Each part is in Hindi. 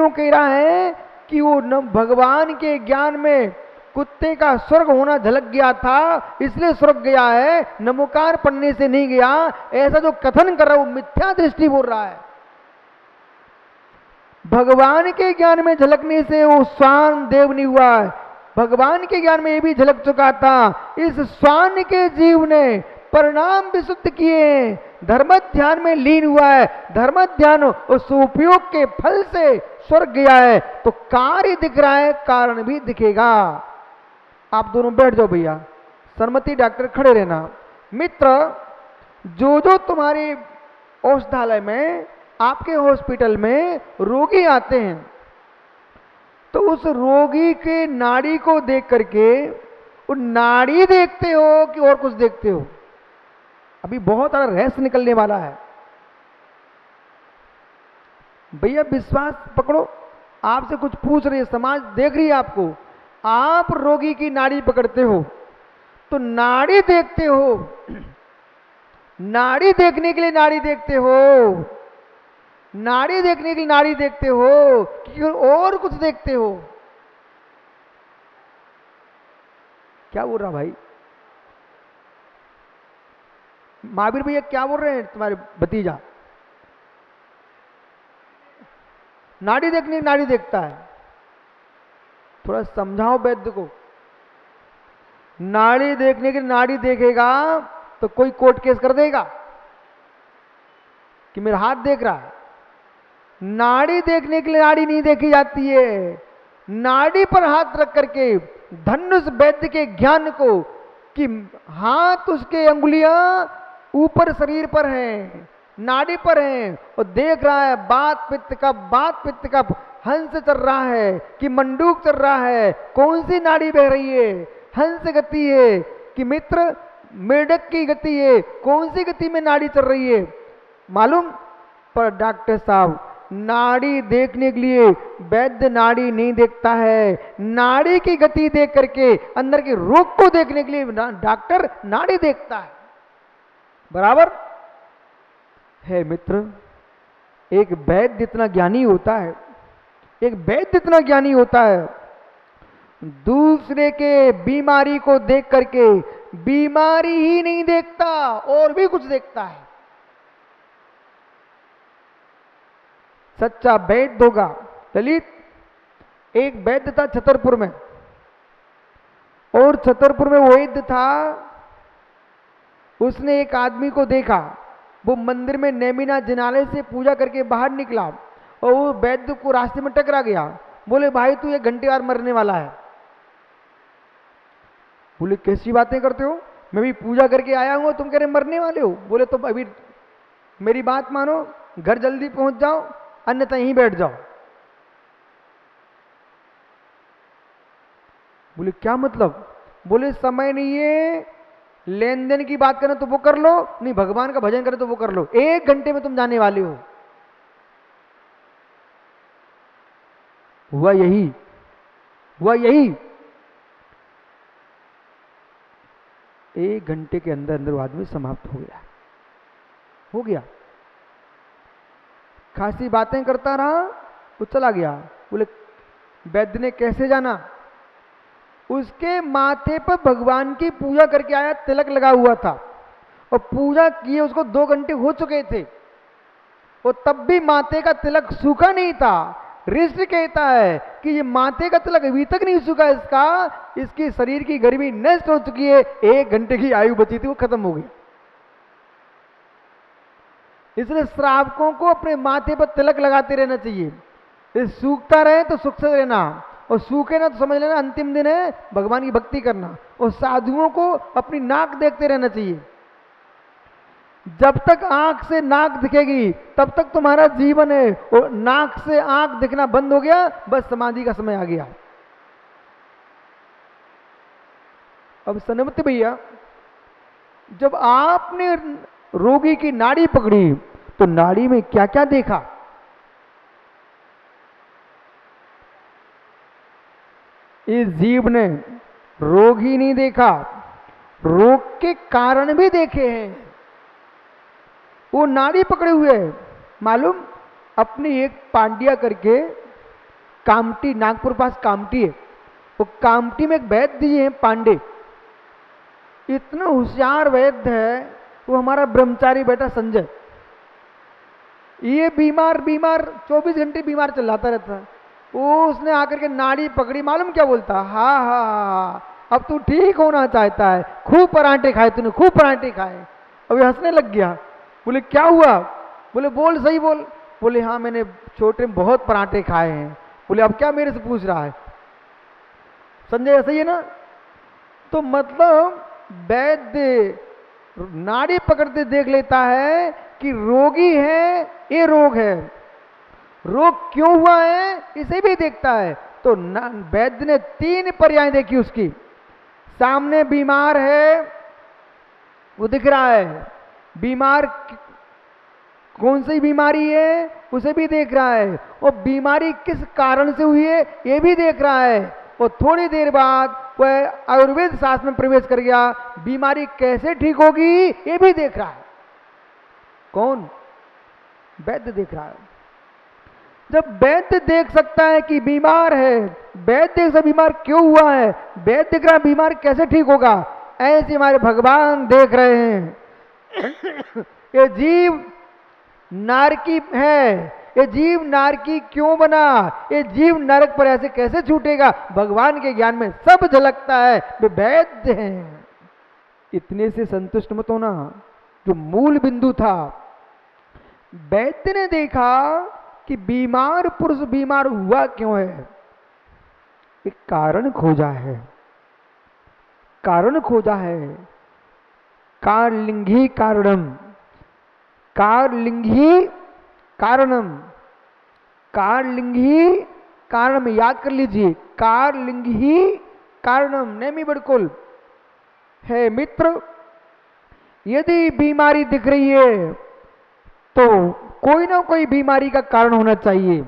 क्यों कह रहा है कि वो न भगवान के ज्ञान में कुत्ते का स्वर्ग होना झलक गया था इसलिए स्वर्ग गया है, नमोकार पढ़ने से नहीं गया। ऐसा जो कथन कर रहा है वो मिथ्या दृष्टि बोल रहा है। भगवान के ज्ञान में झलकने से वो स्वान देव नहीं हुआ है, भगवान के ज्ञान में ये भी झलक चुका था। इस स्वान के जीव ने परिणाम विशुद्ध किए, धर्म ध्यान में लीन हुआ है, धर्म ध्यान उस उपयोग के फल से स्वर्ग गया है। तो कार्य दिख रहा है, कारण भी दिखेगा। आप दोनों बैठ जाओ भैया, सरमती डॉक्टर खड़े रहना। मित्र, जो जो तुम्हारे औषधालय में, आपके हॉस्पिटल में रोगी आते हैं, तो उस रोगी के नाड़ी को देख करके वो नाड़ी देखते हो कि और कुछ देखते हो? अभी बहुत सारा रहस्य निकलने वाला है भैया, विश्वास पकड़ो। आपसे कुछ पूछ रही है, समाज देख रही है आपको। आप रोगी की नाड़ी पकड़ते हो तो नाड़ी देखते हो, नाड़ी देखने के लिए नाड़ी देखते हो, नाड़ी देखने के लिए नाड़ी देखते हो कि और कुछ देखते हो? क्या बोल रहा भाई? महावीर भैया क्या बोल रहे हैं तुम्हारे भतीजा? नाड़ी देखने की नाड़ी देखता है, थोड़ा समझाओ वैद्य को। नाड़ी देखने की नाड़ी देखेगा तो कोई कोर्ट केस कर देगा कि मेरा हाथ देख रहा है। नाड़ी देखने के लिए नाड़ी नहीं देखी जाती है, नाड़ी पर हाथ रख करके धनुष वैद्य के ज्ञान को कि हाथ उसके अंगुलियां ऊपर शरीर पर हैं, नाड़ी पर हैं, और देख रहा है बात पित्त कप, बात पित्त कप, हंस चल रहा है कि मंडूक चल रहा है, कौन सी नाड़ी बह रही है, हंस गति है कि मित्र मेढक की गति है, कौन सी गति में नाड़ी चल रही है मालूम? पर डॉक्टर साहब, नाड़ी देखने के लिए वैद्य नाड़ी नहीं देखता है, नाड़ी की गति देख करके अंदर के रोग को देखने के लिए डॉक्टर नाड़ी देखता है। बराबर है मित्र। एक वैद्य इतना ज्ञानी होता है, एक वैद्य इतना ज्ञानी होता है, दूसरे के बीमारी को देख करके बीमारी ही नहीं देखता और भी कुछ देखता है। सच्चा वैद्य होगा। ललित, एक वैद्य था छतरपुर में, और छतरपुर में वैद्य था, उसने एक आदमी को देखा, वो मंदिर में नेमिना जिनालय से पूजा करके बाहर निकला और वो वैद्य को रास्ते में टकरा गया। बोले भाई तू 1 घंटे बाद मरने वाला है। बोले कैसी बातें करते हो, मैं भी पूजा करके आया हूं, तुम कह रहे मरने वाले हो। बोले तो अभी मेरी बात मानो, घर जल्दी पहुंच जाओ, अन्यथा यहीं बैठ जाओ। बोले क्या मतलब? बोले समय नहीं है, लेन देन की बात करें तो वो कर लो, नहीं भगवान का भजन करें तो वो कर लो, 1 घंटे में तुम जाने वाले हो। हुआ यही, हुआ यही। 1 घंटे के अंदर अंदर वो आदमी समाप्त हो गया, हो गया। खासी बातें करता रहा, वो चला गया। बोले वैद्य ने कैसे जाना? उसके माथे पर भगवान की पूजा करके आया, तिलक लगा हुआ था, और पूजा किए उसको 2 घंटे हो चुके थे, और तब भी माथे का तिलक सूखा नहीं था। ऋषि कहता है कि ये माथे का तिलक अभी तक नहीं सूखा, इसकी शरीर की गर्मी नष्ट हो चुकी है, 1 घंटे की आयु बची थी वो खत्म हो गई। इसलिए श्रावकों को अपने माथे पर तिलक लगाते रहना चाहिए। सूखता रहे तो सुख से रहना, और सूखे ना तो समझ लेना अंतिम दिन है, भगवान की भक्ति करना। और साधुओं को अपनी नाक देखते रहना चाहिए। जब तक आंख से नाक दिखेगी तब तक तुम्हारा जीवन है, और नाक से आंख दिखना बंद हो गया, बस समाधि का समय आ गया। अब सनमति भैया, जब आपने रोगी की नाड़ी पकड़ी तो नाड़ी में क्या क्या देखा? इस जीव ने रोग ही नहीं देखा, रोग के कारण भी देखे हैं। वो नाड़ी पकड़े हुए है, मालूम? अपनी एक पांडिया करके कामटी, नागपुर पास कामटी है, वो कामटी में एक वैद्य जी हैं पांडे, इतना होशियार वैद्य है, वो हमारा ब्रह्मचारी बेटा संजय, ये बीमार बीमार 24 घंटे बीमार चिल्लाता रहता है। वो उसने आकर के नाड़ी पकड़ी, मालूम क्या बोलता, हाँ हाँ हाँ अब तू ठीक होना चाहता है, खूब परांठे खाए तूने, खूब परांठे खाए। अभी हंसने लग गया, बोले क्या हुआ, बोले बोल सही बोल, बोले हाँ मैंने छोटे में बहुत परांठे खाए हैं। बोले अब क्या मेरे से पूछ रहा है। संजय सही है ना। तो मतलब वैद्य नाड़ी पकड़ते देख लेता है कि रोगी है, ये रोग है, रोग क्यों हुआ है इसे भी देखता है। तो वैद्य ने 3 पर्याय देखी उसकी, सामने बीमार है वो दिख रहा है, बीमार कौन सी बीमारी है उसे भी देख रहा है, और बीमारी किस कारण से हुई है ये भी देख रहा है। और थोड़ी देर बाद वह आयुर्वेद शास्त्र में प्रवेश कर गया, बीमारी कैसे ठीक होगी ये भी देख रहा है। कौन, वैद्य देख रहा है। जब वैद्य देख सकता है कि बीमार है, वैद्य से बीमार क्यों हुआ है, वैद्य देख रहा है बीमार कैसे ठीक होगा, ऐसे हमारे भगवान देख रहे हैं। ये जीव नारकी है, ये जीव नारकी क्यों बना, ये जीव नरक पर ऐसे कैसे छूटेगा, भगवान के ज्ञान में सब झलकता है, वे वैद्य हैं। इतने से संतुष्ट मत होना, जो मूल बिंदु था, वैद्य ने देखा कि बीमार पुरुष बीमार हुआ क्यों है, एक कारण खोजा है, कारण खोजा है। कारलिंगी कारणम, कारलिंगी कारणम, कारलिंगी कारणम, याद कर लीजिए, कारलिंगी कारणम, नेमी बड़कुल है मित्र। यदि बीमारी दिख रही है तो कोई ना कोई बीमारी का कारण होना चाहिए।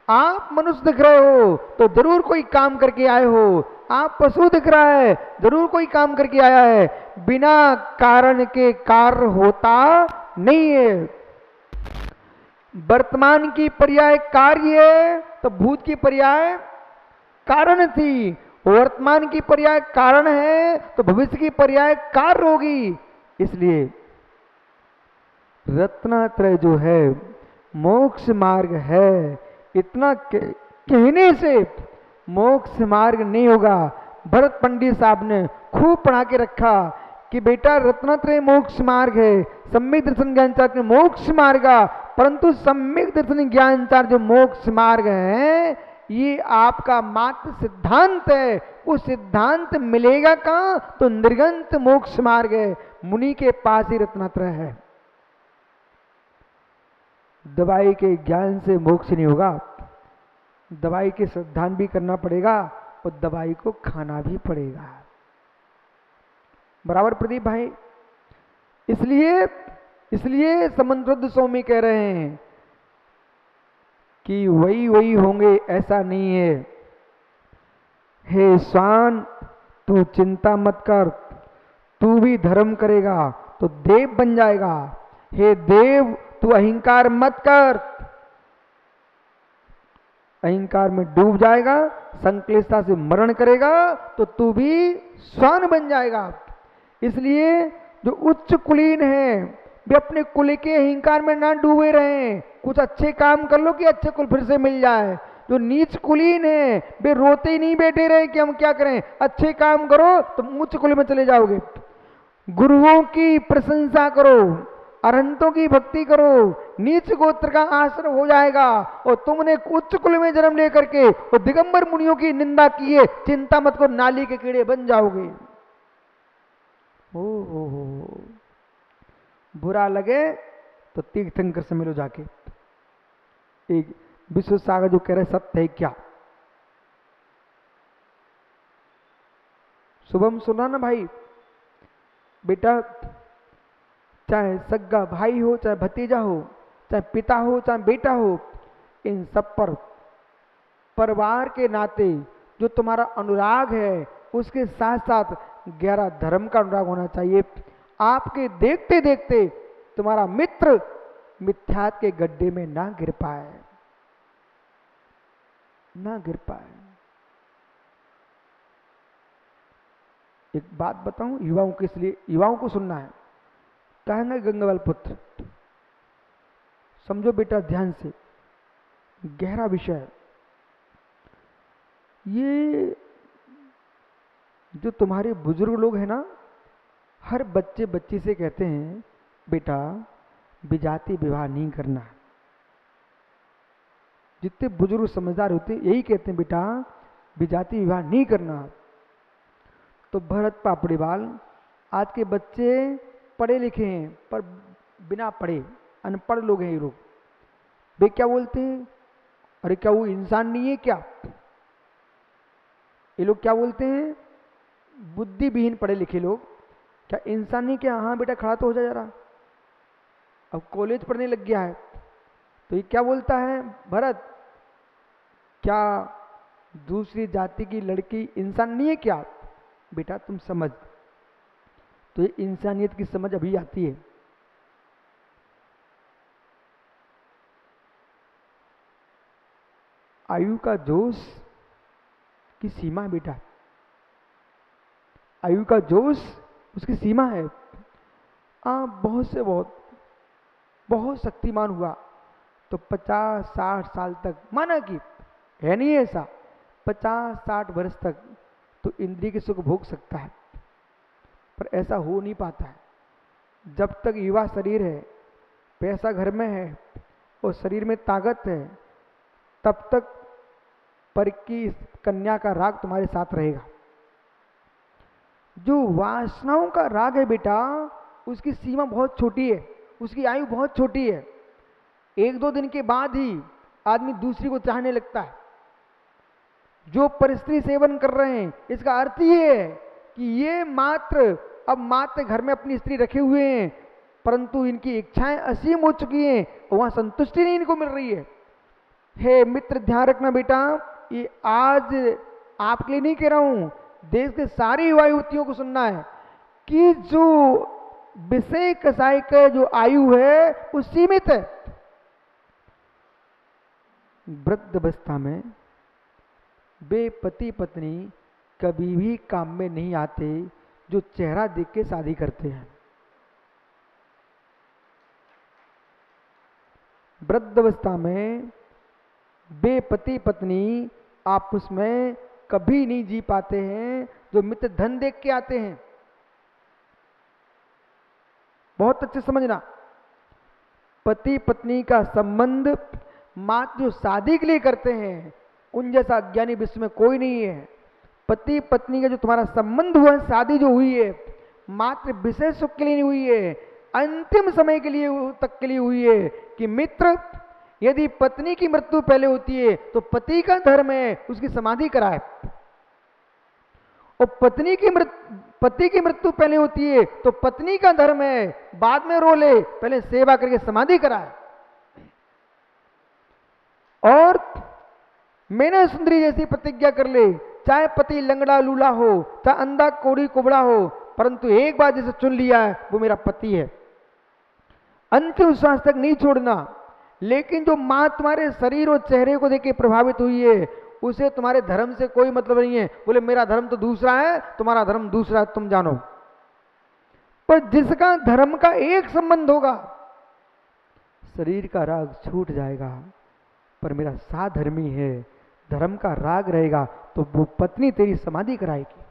आप मनुष्य दिख रहे हो तो जरूर कोई काम करके आए हो, आप पशु दिख रहा है जरूर कोई काम करके आया है, बिना कारण के कार्य होता नहीं है। वर्तमान की पर्याय कार्य है तो भूत की पर्याय कारण थी, वर्तमान की पर्याय कारण है तो भविष्य की पर्याय कार्य होगी। इसलिए रत्नात्रय जो है मोक्ष मार्ग है, इतना कहने से मोक्ष मार्ग नहीं होगा। भरत पंडित साहब ने खूब पढ़ा के रखा कि बेटा रत्नात्रय मोक्ष मार्ग है, सम्यक दर्शन ज्ञान चार में मोक्ष मार्ग, परंतु सम्यक दर्शन ज्ञान चार जो मोक्ष मार्ग है ये आपका मात्र सिद्धांत है, वो सिद्धांत मिलेगा कहां, तो निर्गंत मोक्ष मार्ग है, मुनि के पास ही रत्नात्रय है। दवाई के ज्ञान से मोक्ष नहीं होगा, दवाई के सिद्धांत भी करना पड़ेगा और दवाई को खाना भी पड़ेगा। बराबर प्रदीप भाई। इसलिए समंतरुद्ध स्वामी कह रहे हैं कि वही वही होंगे ऐसा नहीं है। हे स्वान तू चिंता मत कर, तू भी धर्म करेगा तो देव बन जाएगा। हे देव तू अहंकार मत कर, अहंकार में डूब जाएगा, संक्लेशता से मरण करेगा तो तू भी स्वान बन जाएगा। इसलिए जो उच्च कुलीन है वे अपने कुल के अहंकार में ना डूबे रहें, कुछ अच्छे काम कर लो कि अच्छे कुल फिर से मिल जाए। जो नीच कुलीन है वे रोते ही नहीं बैठे रहे कि हम क्या करें, अच्छे काम करो तो उच्च कुल में चले जाओगे। गुरुओं की प्रशंसा करो, अरहंतों की भक्ति करो, नीच गोत्र का आश्रय हो जाएगा और तुमने उच्च कुल में जन्म लेकर के और दिगंबर मुनियों की निंदा की है, चिंता मत करो नाली के कीड़े बन जाओगे। हो बुरा लगे तो तीर्थंकर से मिलो जाके। एक विश्व सागर जो कह रहे सत्य है क्या, शुभम सुना ना भाई। बेटा चाहे सगा भाई हो, चाहे भतीजा हो, चाहे पिता हो, चाहे बेटा हो, इन सब पर परिवार के नाते जो तुम्हारा अनुराग है उसके साथ साथ गहरा धर्म का अनुराग होना चाहिए। आपके देखते देखते तुम्हारा मित्र मिथ्यात के गड्ढे में ना गिर पाए। ना गिर पाए। एक बात बताऊं युवाओं के, इसलिए युवाओं को सुनना है। कहेंगे गंगावाल पुत्र, समझो बेटा ध्यान से, गहरा विषय है ये। जो तुम्हारे बुजुर्ग लोग हैं ना, हर बच्चे बच्ची से कहते हैं बेटा विजाति विवाह नहीं करना। जितने बुजुर्ग समझदार होते यही कहते हैं बेटा विजाति विवाह नहीं करना। तो भरत पापड़ीवाल, आज के बच्चे पढ़े लिखे हैं पर बिना पढ़े अनपढ़ लोग हैं ये लोग। वे क्या बोलते हैं, अरे क्या वो इंसान नहीं है क्या? ये लोग क्या बोलते हैं, बुद्धिविहीन पढ़े लिखे लोग, क्या इंसान नहीं क्या? हाँ बेटा खड़ा तो हो जा जरा। अब कॉलेज पढ़ने लग गया है तो ये क्या बोलता है भरत, क्या दूसरी जाति की लड़की इंसान नहीं है क्या? बेटा तुम समझ। तो ये इंसानियत की समझ अभी आती है। आयु का जोश की सीमा है बेटा, आयु का जोश उसकी सीमा है। बहुत से बहुत शक्तिमान हुआ तो 50-60 साल तक, माना कि है नहीं ऐसा, 50-60 वर्ष तक तो इंद्रिय के सुख भोग सकता है, पर ऐसा हो नहीं पाता है। जब तक युवा शरीर है, पैसा घर में है और शरीर में ताकत है, तब तक पर की कन्या का राग तुम्हारे साथ रहेगा। जो वासनाओं का राग है बेटा, उसकी सीमा बहुत छोटी है, उसकी आयु बहुत छोटी है। 1-2 दिन के बाद ही आदमी दूसरी को चाहने लगता है। जो परस्त्री सेवन कर रहे हैं, इसका अर्थ ये है कि ये मात्र घर में अपनी स्त्री रखे हुए हैं, परंतु इनकी इच्छाएं असीम हो चुकी हैं और वहां संतुष्टि नहीं इनको मिल रही है। हे मित्र ध्यान रखना बेटा, ये आज आपके लिए नहीं कह रहा हूं, देश के सारी युवा युवतियों को सुनना है कि जो विषय कसाई का जो आयु है वो सीमित है। वृद्ध अवस्था में वे पति पत्नी कभी भी काम में नहीं आते जो चेहरा देख के शादी करते हैं। वृद्ध अवस्था में वे पति पत्नी आपस में कभी नहीं जी पाते हैं जो मित्र धन देख के आते हैं। बहुत अच्छे समझना, पति पत्नी का संबंध मात्र जो शादी के लिए करते हैं, उन जैसा अज्ञानी विश्व में कोई नहीं है। पति पत्नी का जो तुम्हारा संबंध हुआ है, शादी जो हुई है, मात्र विषय सुख के लिए नहीं हुई है, अंतिम समय के लिए तक के लिए हुई है कि मित्र यदि पत्नी की मृत्यु पहले होती है तो पति का धर्म है उसकी समाधि कराए, और पति की मृत्यु पहले होती है तो पत्नी का धर्म है बाद में रो ले, पहले सेवा करके समाधि कराए। और मैंने सुंदरी जैसी प्रतिज्ञा कर ले, चाहे पति लंगड़ा लूला हो, चाहे अंधा कोड़ी कुबड़ा हो, परंतु एक बार जिसे चुन लिया है वो मेरा पति है, अंतिम श्वास तक नहीं छोड़ना। लेकिन जो मां तुम्हारे शरीर और चेहरे को देख के प्रभावित हुई है, उसे तुम्हारे धर्म से कोई मतलब नहीं है। बोले मेरा धर्म तो दूसरा है, तुम्हारा धर्म दूसरा है, तुम जानो। पर जिसका धर्म का एक संबंध होगा, शरीर का राग छूट जाएगा, पर मेरा साधर्मी है, धर्म का राग रहेगा, तो वो पत्नी तेरी समाधि कराएगी।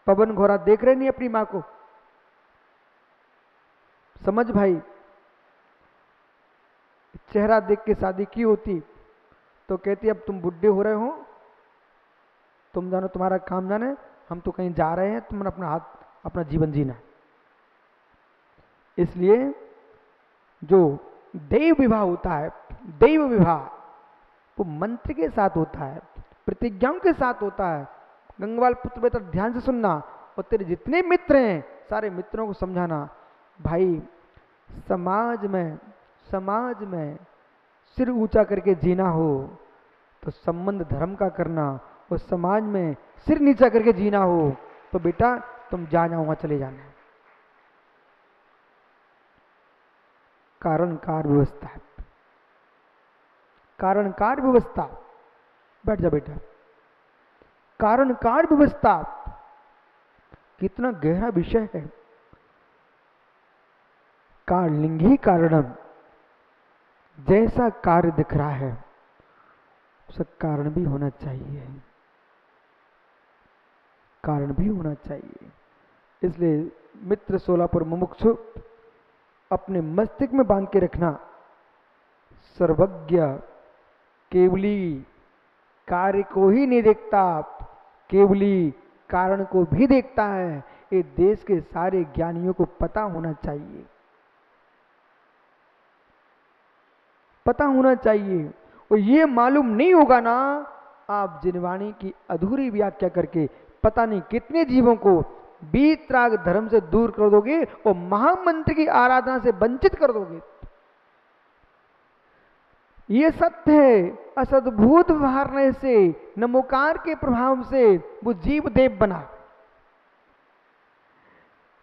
पवन घोड़ा देख रहे नहीं अपनी मां को? समझ भाई, चेहरा देख के शादी की होती तो कहती अब तुम बुढ़े हो रहे हो, तुम जानो तुम्हारा काम जाने, हम तो कहीं जा रहे हैं, तुम अपना जीवन जीना। इसलिए जो देव विवाह होता है, देव विवाह वो मंत्र के साथ होता है, प्रतिज्ञाओं के साथ होता है। गंगवाल पुत्र बेटा ध्यान से सुनना, और तेरे जितने मित्र हैं सारे मित्रों को समझाना, भाई समाज में सिर ऊंचा करके जीना हो तो संबंध धर्म का करना, और समाज में सिर नीचा करके जीना हो तो बेटा तुम जाना वहां चले जाना। कारण कार व्यवस्था है। कारण कार्य व्यवस्था, बैठ जा बेटा। कारण कार्य व्यवस्था कितना गहरा विषय है। कारणलिंगी कारणम, जैसा कार्य दिख रहा है उसका कारण भी होना चाहिए, कारण भी होना चाहिए। इसलिए मित्र सोलापुर मुमुक्षु अपने मस्तिष्क में बांध के रखना, सर्वज्ञ केवली कार्य को ही नहीं देखता, केवली कारण को भी देखता है। ये देश के सारे ज्ञानियों को पता होना चाहिए, पता होना चाहिए। और ये मालूम नहीं होगा ना, आप जिनवाणी की अधूरी व्याख्या करके पता नहीं कितने जीवों को वीतराग धर्म से दूर कर दोगे और महामंत्र की आराधना से वंचित कर दोगे। ये सत्य है। असद्भुत व्यवहारने से, नमोकार के प्रभाव से वो जीव देव बना,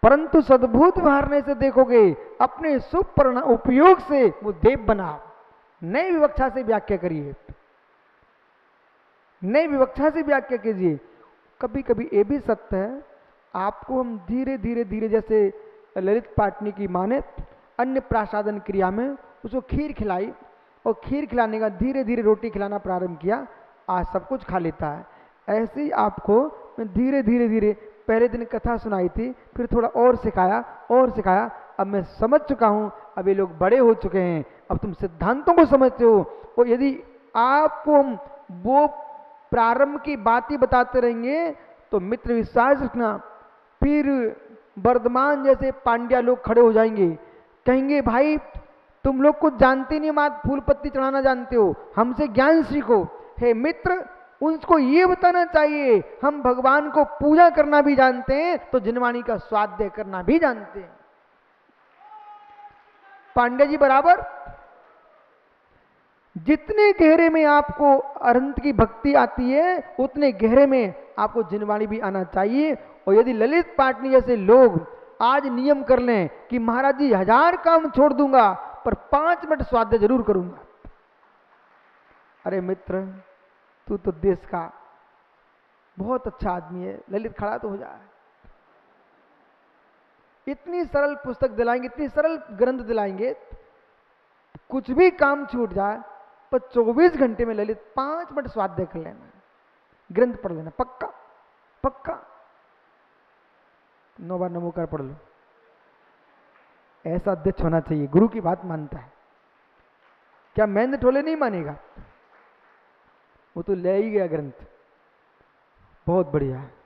परंतु सद्भुत व्यवहारने से देखोगे अपने शुभ उपयोग से वो देव बना। नई विवक्षा से व्याख्या करिए, नई विवक्षा से व्याख्या कीजिए। कभी कभी ये भी सत्य है, आपको हम धीरे धीरे धीरे, जैसे ललित पाटनी की माँ ने अन्य प्रासादन क्रिया में उसको खीर खिलाई और खीर खिलाने का धीरे धीरे रोटी खिलाना प्रारंभ किया, आज सब कुछ खा लेता है। ऐसे ही आपको मैं धीरे धीरे धीरे, पहले दिन कथा सुनाई थी, फिर थोड़ा और सिखाया और सिखाया, अब मैं समझ चुका हूँ, अब ये लोग बड़े हो चुके हैं, अब तुम सिद्धांतों को समझते हो। और यदि आपको हम वो प्रारंभ की बातें बताते रहेंगे तो मित्र विश्वास रखना, फिर वर्धमान जैसे पांड्या लोग खड़े हो जाएंगे, कहेंगे भाई तुम लोग कुछ जानते नहीं, मात फूल पत्ती चढ़ाना जानते हो, हमसे ज्ञान सीखो। हे मित्र, उनको ये बताना चाहिए हम भगवान को पूजा करना भी जानते हैं तो जिनवाणी का स्वाध्याय करना भी जानते हैं। पांडे जी बराबर। जितने गहरे में आपको अनंत की भक्ति आती है उतने गहरे में आपको जिनवाणी भी आना चाहिए। और यदि ललित पाटनी जैसे लोग आज नियम कर लें कि महाराज जी 1000 काम छोड़ दूंगा पर 5 मिनट स्वाध्याय जरूर करूंगा, अरे मित्र तू तो देश का बहुत अच्छा आदमी है, ललित खड़ा तो हो जाए। इतनी सरल पुस्तक दिलाएंगे, इतनी सरल ग्रंथ दिलाएंगे, कुछ भी काम छूट जाए पर 24 घंटे में ललित 5 मिनट स्वाध्याय कर लेना, ग्रंथ पढ़ लेना, पक्का पक्का। 9 बार नमोकार पढ़ लो। ऐसा अध्यक्ष होना चाहिए, गुरु की बात मानता है। क्या महेंद्र ठोले नहीं मानेगा? वो तो ले ही गया ग्रंथ, बहुत बढ़िया है।